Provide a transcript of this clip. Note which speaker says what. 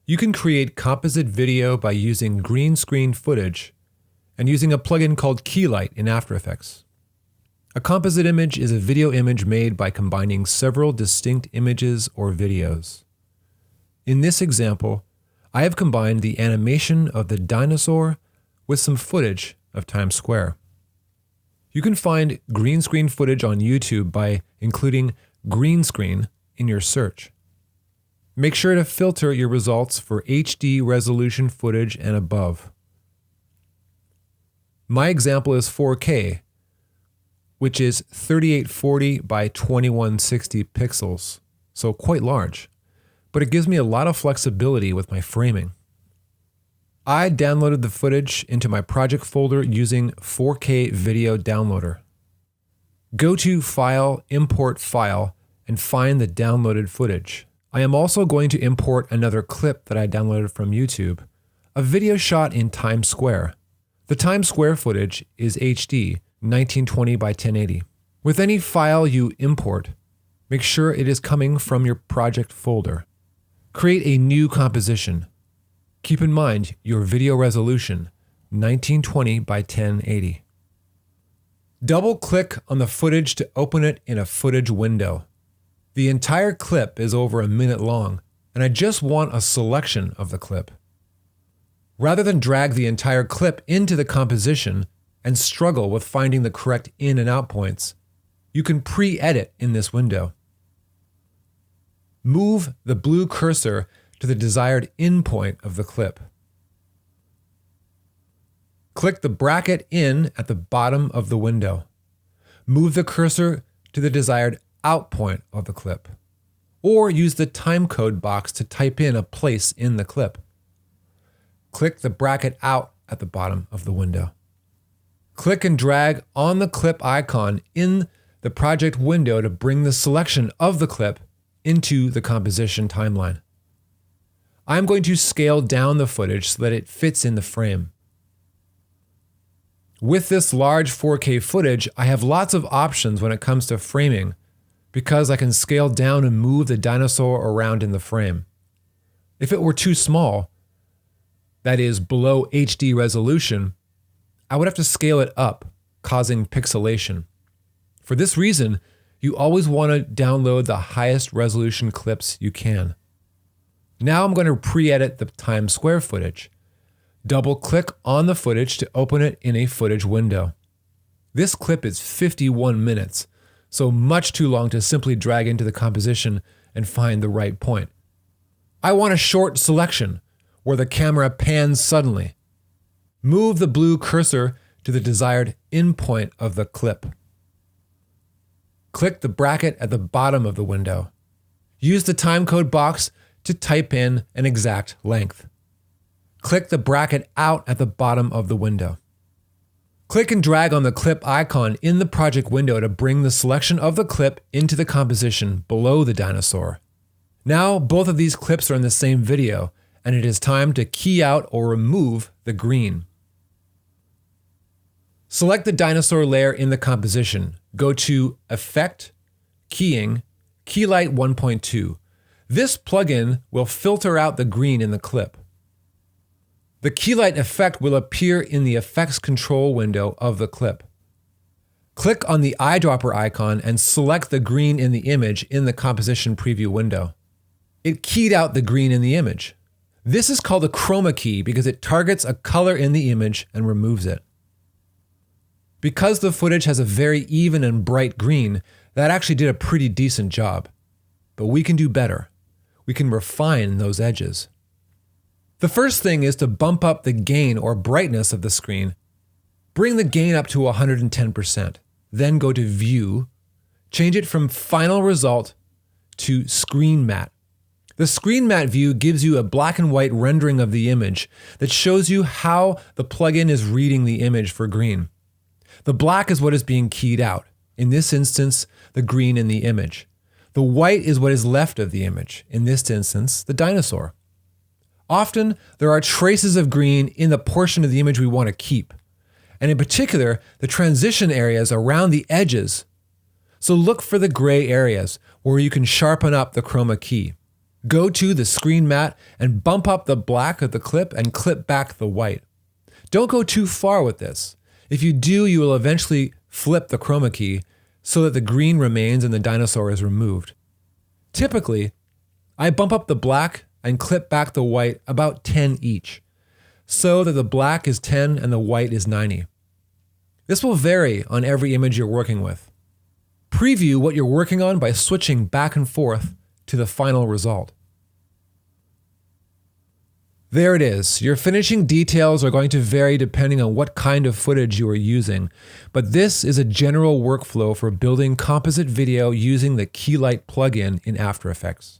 Speaker 1: You can create composite video by using green screen footage and using a plugin called Keylight in After Effects. A composite image is a video image made by combining several distinct images or videos. In this example, I have combined the animation of the dinosaur with some footage of Times Square. You can find green screen footage on YouTube by including green screen in your search. Make sure to filter your results for HD resolution footage and above. My example is 4K, which is 3840 by 2160 pixels, so quite large, but it gives me a lot of flexibility with my framing. I downloaded the footage into my project folder using 4K Video Downloader. Go to File, Import File, and find the downloaded footage. I am also going to import another clip that I downloaded from YouTube, a video shot in Times Square. The Times Square footage is HD, 1920 by 1080. With any file you import, make sure it is coming from your project folder. Create a new composition. Keep in mind your video resolution, 1920 by 1080. Double-click on the footage to open it in a footage window. The entire clip is over a minute long, and I just want a selection of the clip. Rather than drag the entire clip into the composition and struggle with finding the correct in and out points, you can pre-edit in this window. Move the blue cursor to the desired in point of the clip. Click the bracket in at the bottom of the window. Move the cursor to the desired out point of the clip, or use the timecode box to type in a place in the clip. Click the bracket out at the bottom of the window. Click and drag on the clip icon in the project window to bring the selection of the clip into the composition timeline. I'm going to scale down the footage so that it fits in the frame. With this large 4K footage, I have lots of options when it comes to framing because I can scale down and move the dinosaur around in the frame. If it were too small, that is below HD resolution, I would have to scale it up, causing pixelation. For this reason, you always want to download the highest resolution clips you can. Now I'm going to pre-edit the Times Square footage. Double-click on the footage to open it in a footage window. This clip is 51 minutes, so much too long to simply drag into the composition and find the right point. I want a short selection where the camera pans suddenly. Move the blue cursor to the desired in point of the clip. Click the bracket at the bottom of the window. Use the timecode box to type in an exact length. Click the bracket out at the bottom of the window. Click and drag on the clip icon in the project window to bring the selection of the clip into the composition below the dinosaur. Now both of these clips are in the same video, and it is time to key out or remove the green. Select the dinosaur layer in the composition. Go to Effect, Keying, Keylight 1.2. This plugin will filter out the green in the clip. The Keylight effect will appear in the effects control window of the clip. Click on the eyedropper icon and select the green in the image in the composition preview window. It keyed out the green in the image. This is called a Chroma Key because it targets a color in the image and removes it. Because the footage has a very even and bright green, that actually did a pretty decent job. But we can do better. We can refine those edges. The first thing is to bump up the gain or brightness of the screen. Bring the gain up to 110%. Then go to View. Change it from Final Result to Screen Matte. The Screen Matte view gives you a black and white rendering of the image that shows you how the plugin is reading the image for green. The black is what is being keyed out. In this instance, the green in the image. The white is what is left of the image. In this instance, the dinosaur. Often, there are traces of green in the portion of the image we want to keep. And in particular, the transition areas around the edges. So look for the gray areas where you can sharpen up the chroma key. Go to the screen mat and bump up the black of the clip and clip back the white. Don't go too far with this. If you do, you will eventually flip the chroma key so that the green remains and the dinosaur is removed. Typically, I bump up the black and clip back the white about 10 each, so that the black is 10 and the white is 90. This will vary on every image you're working with. Preview what you're working on by switching back and forth to the final result. There it is. Your finishing details are going to vary depending on what kind of footage you are using, but this is a general workflow for building composite video using the Keylight plugin in After Effects.